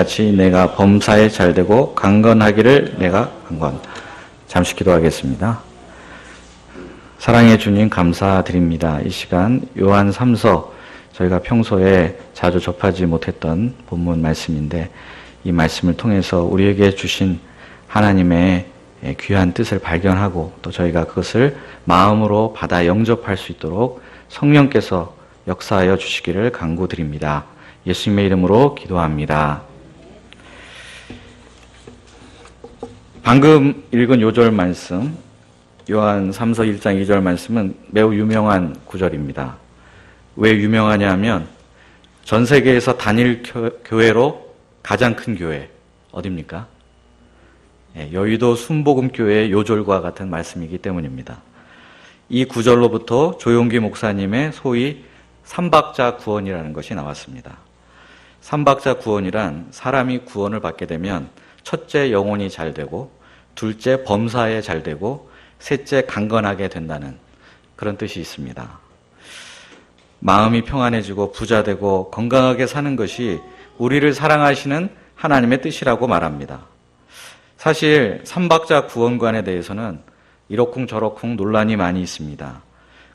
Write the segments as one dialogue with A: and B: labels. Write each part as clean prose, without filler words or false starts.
A: 같이 내가 범사에 잘되고 강건하기를 내가 강건. 잠시 기도하겠습니다. 사랑의 주님 감사드립니다. 이 시간 요한 3서 저희가 평소에 자주 접하지 못했던 본문 말씀인데 이 말씀을 통해서 우리에게 주신 하나님의 귀한 뜻을 발견하고 또 저희가 그것을 마음으로 받아 영접할 수 있도록 성령께서 역사하여 주시기를 간구드립니다. 예수님의 이름으로 기도합니다. 방금 읽은 요절 말씀, 요한 3서 1장 2절 말씀은 매우 유명한 구절입니다. 왜 유명하냐 하면 전 세계에서 단일 교회로 가장 큰 교회, 어디입니까? 여의도 순복음교회의 요절과 같은 말씀이기 때문입니다. 이 구절로부터 조용기 목사님의 소위 삼박자 구원이라는 것이 나왔습니다. 삼박자 구원이란 사람이 구원을 받게 되면 첫째 영혼이 잘 되고 둘째 범사에 잘 되고 셋째 강건하게 된다는 그런 뜻이 있습니다. 마음이 평안해지고 부자 되고 건강하게 사는 것이 우리를 사랑하시는 하나님의 뜻이라고 말합니다. 사실 삼박자 구원관에 대해서는 이러쿵저러쿵 논란이 많이 있습니다.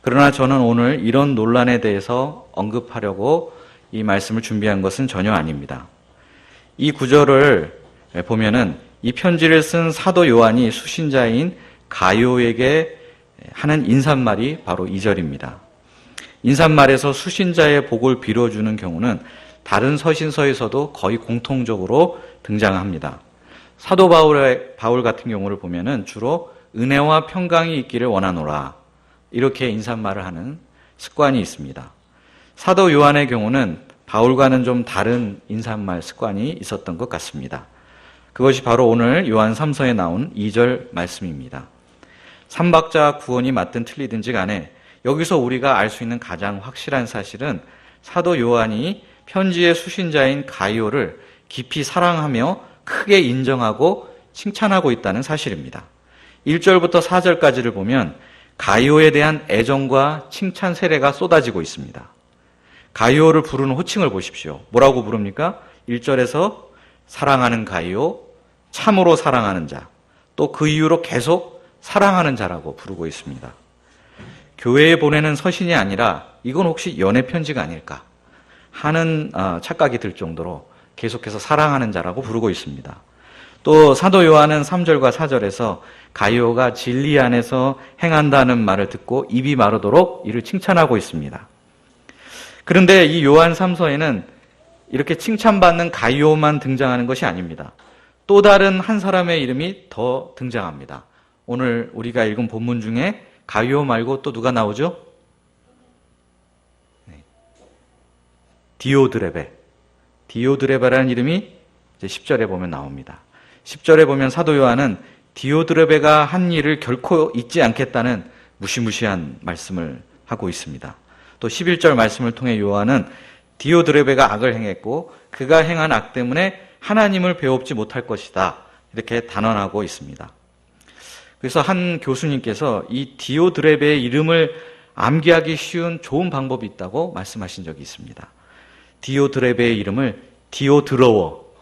A: 그러나 저는 오늘 이런 논란에 대해서 언급하려고 이 말씀을 준비한 것은 전혀 아닙니다. 이 구절을 보면은 이 편지를 쓴 사도 요한이 수신자인 가요에게 하는 인사말이 바로 2절입니다. 인사말에서 수신자의 복을 빌어주는 경우는 다른 서신서에서도 거의 공통적으로 등장합니다. 사도 바울 같은 경우를 보면은 주로 은혜와 평강이 있기를 원하노라 이렇게 인사말을 하는 습관이 있습니다. 사도 요한의 경우는 바울과는 좀 다른 인사말 습관이 있었던 것 같습니다. 그것이 바로 오늘 요한 3서에 나온 2절 말씀입니다. 삼박자 구원이 맞든 틀리든지 간에 여기서 우리가 알 수 있는 가장 확실한 사실은 사도 요한이 편지의 수신자인 가이오를 깊이 사랑하며 크게 인정하고 칭찬하고 있다는 사실입니다. 1절부터 4절까지를 보면 가이오에 대한 애정과 칭찬 세례가 쏟아지고 있습니다. 가이오를 부르는 호칭을 보십시오. 뭐라고 부릅니까? 1절에서 사랑하는 가이오, 참으로 사랑하는 자, 또 그 이후로 계속 사랑하는 자라고 부르고 있습니다. 교회에 보내는 서신이 아니라 이건 혹시 연애 편지가 아닐까 하는 착각이 들 정도로 계속해서 사랑하는 자라고 부르고 있습니다. 또 사도 요한은 3절과 4절에서 가이오가 진리 안에서 행한다는 말을 듣고 입이 마르도록 이를 칭찬하고 있습니다. 그런데 이 요한 3서에는 이렇게 칭찬받는 가이오만 등장하는 것이 아닙니다. 또 다른 한 사람의 이름이 더 등장합니다. 오늘 우리가 읽은 본문 중에 가이오 말고 또 누가 나오죠? 디오드레베라는 이름이 이제 10절에 보면 나옵니다. 10절에 보면 사도 요한은 디오드레베가 한 일을 결코 잊지 않겠다는 무시무시한 말씀을 하고 있습니다. 또 11절 말씀을 통해 요한은 디오드레베가 악을 행했고 그가 행한 악 때문에 하나님을 배웁지 못할 것이다 이렇게 단언하고 있습니다. 그래서 한 교수님께서 이 디오드레베의 이름을 암기하기 쉬운 좋은 방법이 있다고 말씀하신 적이 있습니다. 디오드레베의 이름을 디오드러워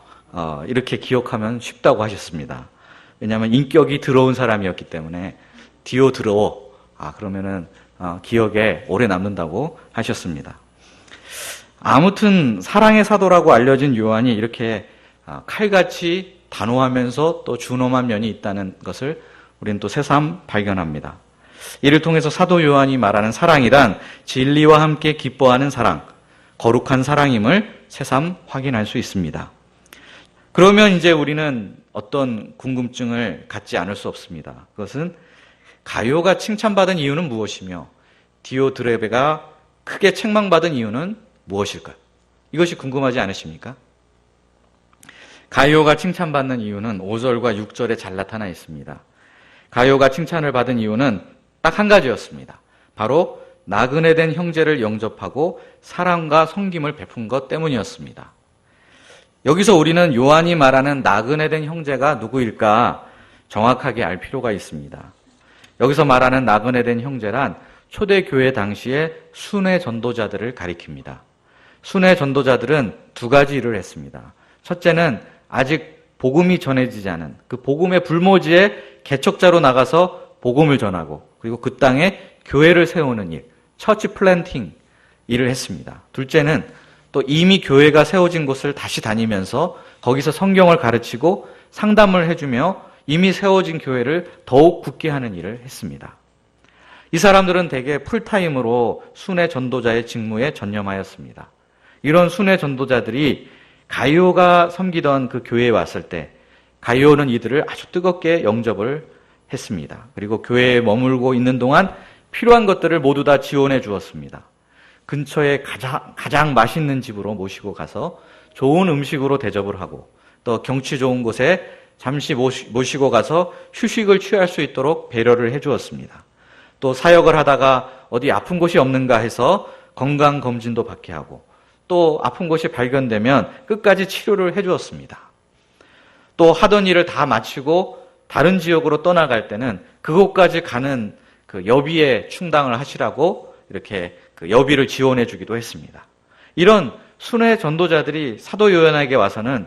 A: 이렇게 기억하면 쉽다고 하셨습니다. 왜냐하면 인격이 더러운 사람이었기 때문에 디오드러워 그러면은 기억에 오래 남는다고 하셨습니다. 아무튼 사랑의 사도라고 알려진 요한이 이렇게 칼같이 단호하면서 또 준엄한 면이 있다는 것을 우리는 또 새삼 발견합니다. 이를 통해서 사도 요한이 말하는 사랑이란 진리와 함께 기뻐하는 사랑, 거룩한 사랑임을 새삼 확인할 수 있습니다. 그러면 이제 우리는 어떤 궁금증을 갖지 않을 수 없습니다. 그것은 가요가 칭찬받은 이유는 무엇이며 디오드레베가 크게 책망받은 이유는 무엇일까요? 이것이 궁금하지 않으십니까? 가요가 칭찬받는 이유는 5절과 6절에 잘 나타나 있습니다. 가요가 칭찬을 받은 이유는 딱 한 가지였습니다. 바로 나그네 된 형제를 영접하고 사랑과 섬김을 베푼 것 때문이었습니다. 여기서 우리는 요한이 말하는 나그네 된 형제가 누구일까 정확하게 알 필요가 있습니다. 여기서 말하는 나그네 된 형제란 초대교회 당시의 순회 전도자들을 가리킵니다. 순회 전도자들은 두 가지 일을 했습니다. 첫째는 아직 복음이 전해지지 않은 그 복음의 불모지에 개척자로 나가서 복음을 전하고 그리고 그 땅에 교회를 세우는 일, 처치 플랜팅 일을 했습니다. 둘째는 또 이미 교회가 세워진 곳을 다시 다니면서 거기서 성경을 가르치고 상담을 해주며 이미 세워진 교회를 더욱 굳게 하는 일을 했습니다. 이 사람들은 대개 풀타임으로 순회 전도자의 직무에 전념하였습니다. 이런 순회 전도자들이 가이오가 섬기던 그 교회에 왔을 때 가이오는 이들을 아주 뜨겁게 영접을 했습니다. 그리고 교회에 머물고 있는 동안 필요한 것들을 모두 다 지원해 주었습니다. 근처에 가장 맛있는 집으로 모시고 가서 좋은 음식으로 대접을 하고 또 경치 좋은 곳에 잠시 모시고 가서 휴식을 취할 수 있도록 배려를 해 주었습니다. 또 사역을 하다가 어디 아픈 곳이 없는가 해서 건강검진도 받게 하고 또 아픈 곳이 발견되면 끝까지 치료를 해 주었습니다. 또 하던 일을 다 마치고 다른 지역으로 떠나갈 때는 그곳까지 가는 그 여비에 충당을 하시라고 이렇게 그 여비를 지원해 주기도 했습니다. 이런 순회 전도자들이 사도 요한에게 와서는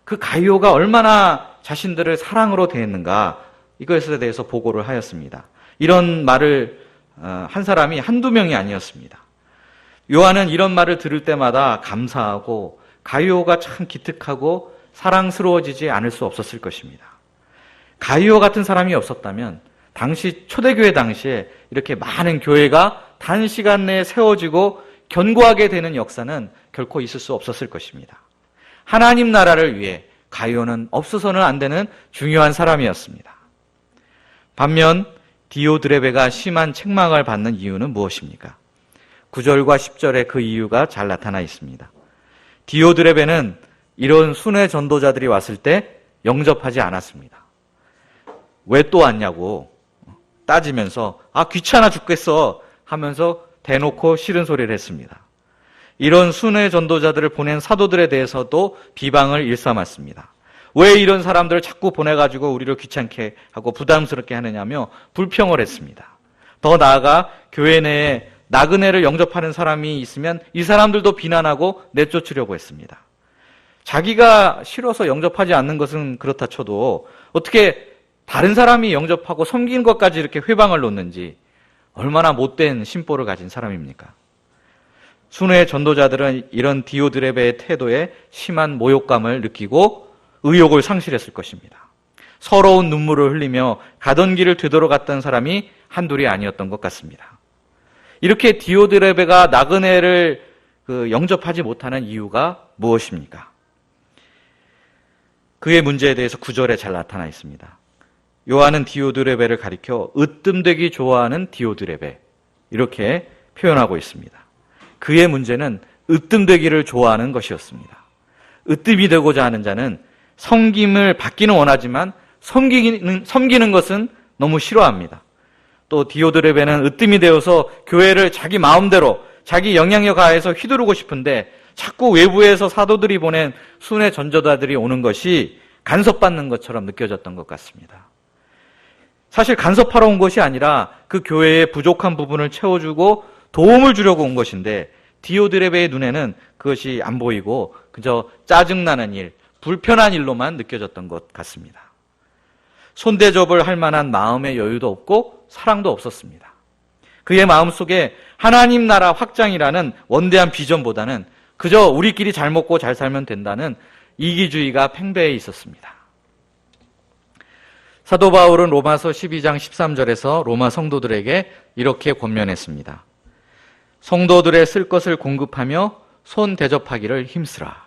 A: 그 가이오가 얼마나 자신들을 사랑으로 대했는가 이것에 대해서 보고를 하였습니다. 이런 말을 한 사람이 한두 명이 아니었습니다. 요한은 이런 말을 들을 때마다 감사하고 가이오가 참 기특하고 사랑스러워지지 않을 수 없었을 것입니다. 가이오 같은 사람이 없었다면 당시 초대교회 당시에 이렇게 많은 교회가 단시간 내에 세워지고 견고하게 되는 역사는 결코 있을 수 없었을 것입니다. 하나님 나라를 위해 가이오는 없어서는 안 되는 중요한 사람이었습니다. 반면 디오드레베가 심한 책망을 받는 이유는 무엇입니까? 9절과 10절에 그 이유가 잘 나타나 있습니다. 디오드레베는 이런 순회 전도자들이 왔을 때 영접하지 않았습니다. 왜 또 왔냐고 따지면서 귀찮아 죽겠어 하면서 대놓고 싫은 소리를 했습니다. 이런 순회 전도자들을 보낸 사도들에 대해서도 비방을 일삼았습니다. 왜 이런 사람들을 자꾸 보내가지고 우리를 귀찮게 하고 부담스럽게 하느냐며 불평을 했습니다. 더 나아가 교회 내에 나그네를 영접하는 사람이 있으면 이 사람들도 비난하고 내쫓으려고 했습니다. 자기가 싫어서 영접하지 않는 것은 그렇다 쳐도 어떻게 다른 사람이 영접하고 섬기는 것까지 이렇게 회방을 놓는지 얼마나 못된 심보를 가진 사람입니까? 순회 전도자들은 이런 디오드레베의 태도에 심한 모욕감을 느끼고 의욕을 상실했을 것입니다. 서러운 눈물을 흘리며 가던 길을 되돌아갔던 사람이 한둘이 아니었던 것 같습니다. 이렇게 디오드레베가 나그네를 영접하지 못하는 이유가 무엇입니까? 그의 문제에 대해서 9절에 잘 나타나 있습니다. 요한은 디오드레베를 가리켜 으뜸되기 좋아하는 디오드레베 이렇게 표현하고 있습니다. 그의 문제는 으뜸되기를 좋아하는 것이었습니다. 으뜸이 되고자 하는 자는 섬김을 받기는 원하지만 섬기는 것은 너무 싫어합니다. 또 디오드레베는 으뜸이 되어서 교회를 자기 마음대로 자기 영향력 하에서 휘두르고 싶은데 자꾸 외부에서 사도들이 보낸 순회 전도자들이 오는 것이 간섭받는 것처럼 느껴졌던 것 같습니다. 사실 간섭하러 온 것이 아니라 그 교회의 부족한 부분을 채워주고 도움을 주려고 온 것인데 디오드레베의 눈에는 그것이 안 보이고 그저 짜증나는 일, 불편한 일로만 느껴졌던 것 같습니다. 손대접을 할 만한 마음의 여유도 없고 사랑도 없었습니다. 그의 마음속에 하나님 나라 확장이라는 원대한 비전보다는 그저 우리끼리 잘 먹고 잘 살면 된다는 이기주의가 팽배해 있었습니다. 사도 바울은 로마서 12장 13절에서 로마 성도들에게 이렇게 권면했습니다. 성도들의 쓸 것을 공급하며 손 대접하기를 힘쓰라.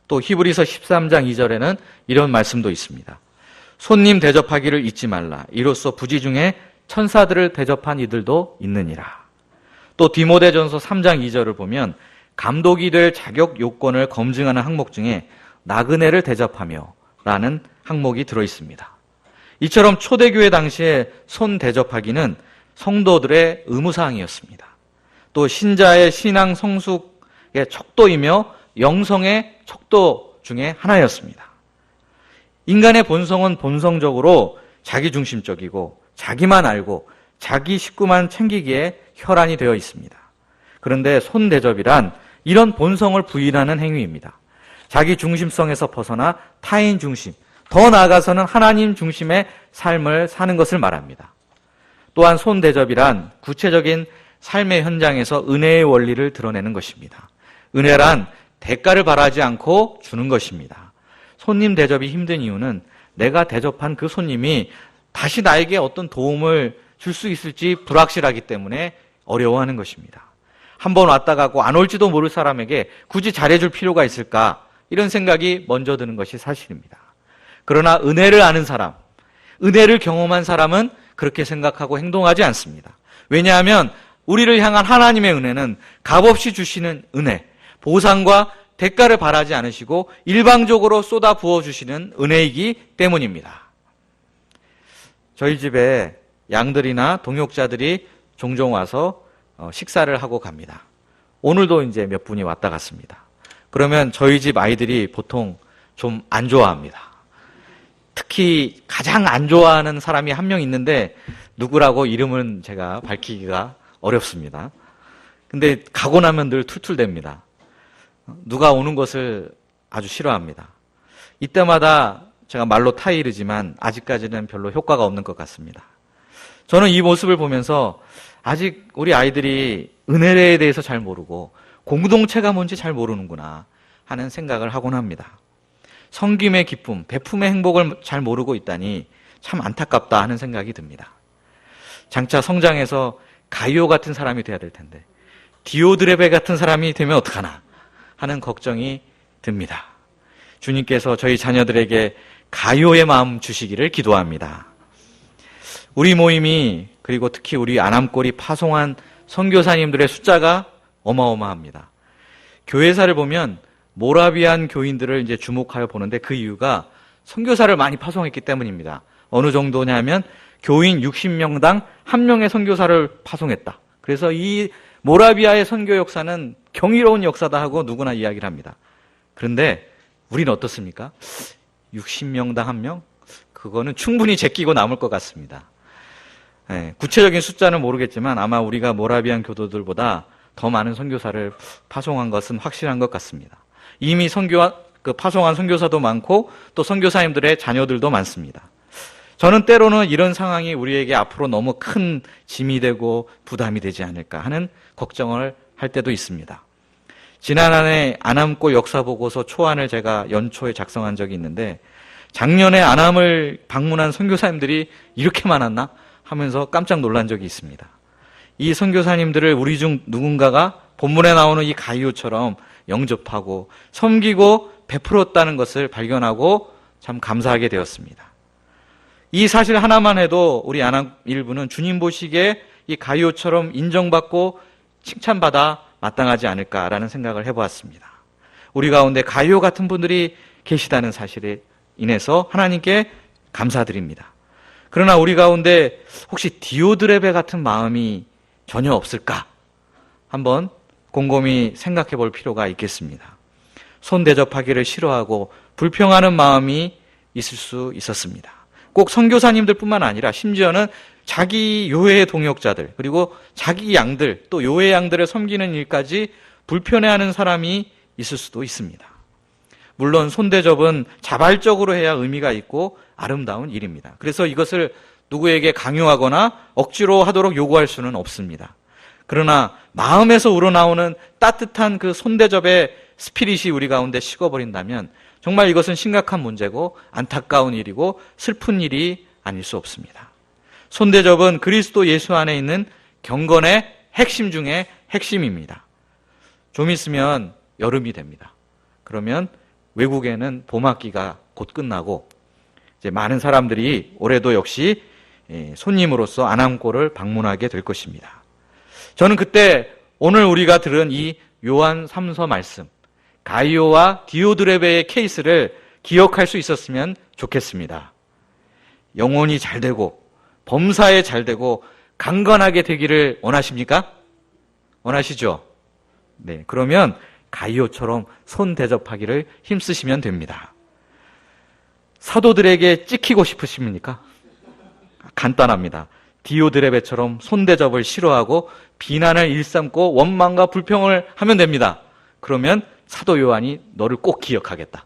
A: 또 히브리서 13장 2절에는 이런 말씀도 있습니다. 손님 대접하기를 잊지 말라. 이로써 부지 중에 천사들을 대접한 이들도 있느니라. 또 디모데전서 3장 2절을 보면 감독이 될 자격 요건을 검증하는 항목 중에 나그네를 대접하며 라는 항목이 들어있습니다. 이처럼 초대교회 당시에 손 대접하기는 성도들의 의무사항이었습니다. 또 신자의 신앙 성숙의 척도이며 영성의 척도 중에 하나였습니다. 인간의 본성은 본성적으로 자기중심적이고 자기만 알고 자기 식구만 챙기기에 혈안이 되어 있습니다. 그런데 손대접이란 이런 본성을 부인하는 행위입니다. 자기 중심성에서 벗어나 타인 중심, 더 나아가서는 하나님 중심의 삶을 사는 것을 말합니다. 또한 손대접이란 구체적인 삶의 현장에서 은혜의 원리를 드러내는 것입니다. 은혜란 대가를 바라지 않고 주는 것입니다. 손님 대접이 힘든 이유는 내가 대접한 그 손님이 다시 나에게 어떤 도움을 줄 수 있을지 불확실하기 때문에 어려워하는 것입니다. 한번 왔다 가고 안 올지도 모를 사람에게 굳이 잘해줄 필요가 있을까? 이런 생각이 먼저 드는 것이 사실입니다. 그러나 은혜를 아는 사람, 은혜를 경험한 사람은 그렇게 생각하고 행동하지 않습니다. 왜냐하면 우리를 향한 하나님의 은혜는 값없이 주시는 은혜, 보상과 대가를 바라지 않으시고 일방적으로 쏟아 부어주시는 은혜이기 때문입니다. 저희 집에 양들이나 동역자들이 종종 와서 식사를 하고 갑니다. 오늘도 이제 몇 분이 왔다 갔습니다. 그러면 저희 집 아이들이 보통 좀 안 좋아합니다. 특히 가장 안 좋아하는 사람이 한 명 있는데 누구라고 이름은 제가 밝히기가 어렵습니다. 근데 가고 나면 늘 툴툴댑니다. 누가 오는 것을 아주 싫어합니다. 이때마다 제가 말로 타이르지만 아직까지는 별로 효과가 없는 것 같습니다. 저는 이 모습을 보면서 아직 우리 아이들이 은혜에 대해서 잘 모르고 공동체가 뭔지 잘 모르는구나 하는 생각을 하곤 합니다. 섬김의 기쁨, 베품의 행복을 잘 모르고 있다니 참 안타깝다 하는 생각이 듭니다. 장차 성장해서 가이오 같은 사람이 돼야 될 텐데 디오드레베 같은 사람이 되면 어떡하나 하는 걱정이 듭니다. 주님께서 저희 자녀들에게 가이오의 마음 주시기를 기도합니다. 우리 모임이 그리고 특히 우리 안암골이 파송한 선교사님들의 숫자가 어마어마합니다. 교회사를 보면 모라비안 교인들을 이제 주목하여 보는데 그 이유가 선교사를 많이 파송했기 때문입니다. 어느 정도냐면 교인 60명당 1명의 선교사를 파송했다. 그래서 이 모라비아의 선교 역사는 경이로운 역사다 하고 누구나 이야기를 합니다. 그런데 우리는 어떻습니까? 60명당 1명? 그거는 충분히 제끼고 남을 것 같습니다. 네, 구체적인 숫자는 모르겠지만 아마 우리가 모라비안 교도들보다 더 많은 선교사를 파송한 것은 확실한 것 같습니다. 이미 파송한 선교사도 많고 또 선교사님들의 자녀들도 많습니다. 저는 때로는 이런 상황이 우리에게 앞으로 너무 큰 짐이 되고 부담이 되지 않을까 하는 걱정을 할 때도 있습니다. 지난해 안암골 역사보고서 초안을 제가 연초에 작성한 적이 있는데 작년에 안암을 방문한 선교사님들이 이렇게 많았나 하면서 깜짝 놀란 적이 있습니다. 이 선교사님들을 우리 중 누군가가 본문에 나오는 이 가이오처럼 영접하고 섬기고 베풀었다는 것을 발견하고 참 감사하게 되었습니다. 이 사실 하나만 해도 우리 안암 일부는 주님 보시기에 이 가이오처럼 인정받고 칭찬받아 마땅하지 않을까라는 생각을 해보았습니다. 우리 가운데 가이오 같은 분들이 계시다는 사실에 인해서 하나님께 감사드립니다. 그러나 우리 가운데 혹시 디오드레베 같은 마음이 전혀 없을까? 한번 곰곰이 생각해 볼 필요가 있겠습니다. 손 대접하기를 싫어하고 불평하는 마음이 있을 수 있었습니다. 꼭 선교사님들 뿐만 아니라 심지어는 자기 요회의 동역자들 그리고 자기 양들 또 요회 양들을 섬기는 일까지 불편해하는 사람이 있을 수도 있습니다. 물론 손대접은 자발적으로 해야 의미가 있고 아름다운 일입니다. 그래서 이것을 누구에게 강요하거나 억지로 하도록 요구할 수는 없습니다. 그러나 마음에서 우러나오는 따뜻한 그 손대접의 스피릿이 우리 가운데 식어버린다면 정말 이것은 심각한 문제고 안타까운 일이고 슬픈 일이 아닐 수 없습니다. 손대접은 그리스도 예수 안에 있는 경건의 핵심 중에 핵심입니다. 좀 있으면 여름이 됩니다. 그러면 외국에는 봄학기가 곧 끝나고 이제 많은 사람들이 올해도 역시 손님으로서 안암골을 방문하게 될 것입니다. 저는 그때 오늘 우리가 들은 이 요한 3서 말씀, 가이오와 디오드레베의 케이스를 기억할 수 있었으면 좋겠습니다. 영혼이 잘 되고 범사에 잘 되고 강건하게 되기를 원하십니까? 원하시죠? 네, 그러면 가이오처럼 손 대접하기를 힘쓰시면 됩니다. 사도들에게 찍히고 싶으십니까? 간단합니다. 디오드레베처럼 손 대접을 싫어하고 비난을 일삼고 원망과 불평을 하면 됩니다. 그러면 사도 요한이 너를 꼭 기억하겠다.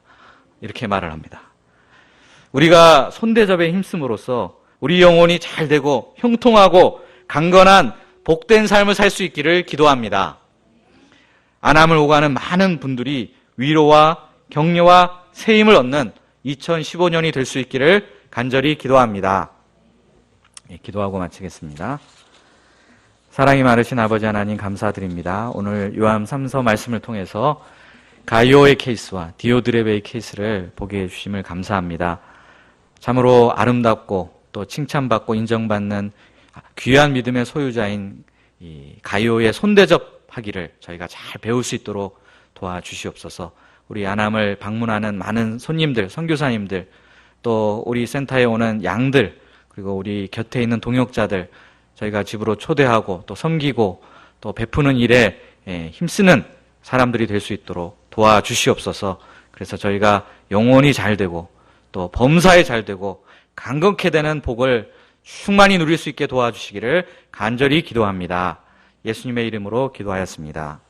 A: 이렇게 말을 합니다. 우리가 손대접에 힘씀으로써 우리 영혼이 잘 되고 형통하고 강건한 복된 삶을 살 수 있기를 기도합니다. 안암을 오가는 많은 분들이 위로와 격려와 새 힘을 얻는 2015년이 될 수 있기를 간절히 기도합니다. 기도하고 마치겠습니다. 사랑이 많으신 아버지 하나님 감사드립니다. 오늘 요한 3서 말씀을 통해서 가이오의 케이스와 디오드레베의 케이스를 보게 해주심을 감사합니다. 참으로 아름답고 또 칭찬받고 인정받는 귀한 믿음의 소유자인 이 가이오의 손대접하기를 저희가 잘 배울 수 있도록 도와주시옵소서. 우리 안암을 방문하는 많은 손님들, 선교사님들, 또 우리 센터에 오는 양들, 그리고 우리 곁에 있는 동역자들 저희가 집으로 초대하고 또 섬기고 또 베푸는 일에 힘쓰는 사람들이 될 수 있도록 도와주시옵소서. 그래서 저희가 영혼이 잘 되고 또 범사에 잘 되고 강건케 되는 복을 충만히 누릴 수 있게 도와주시기를 간절히 기도합니다. 예수님의 이름으로 기도하였습니다.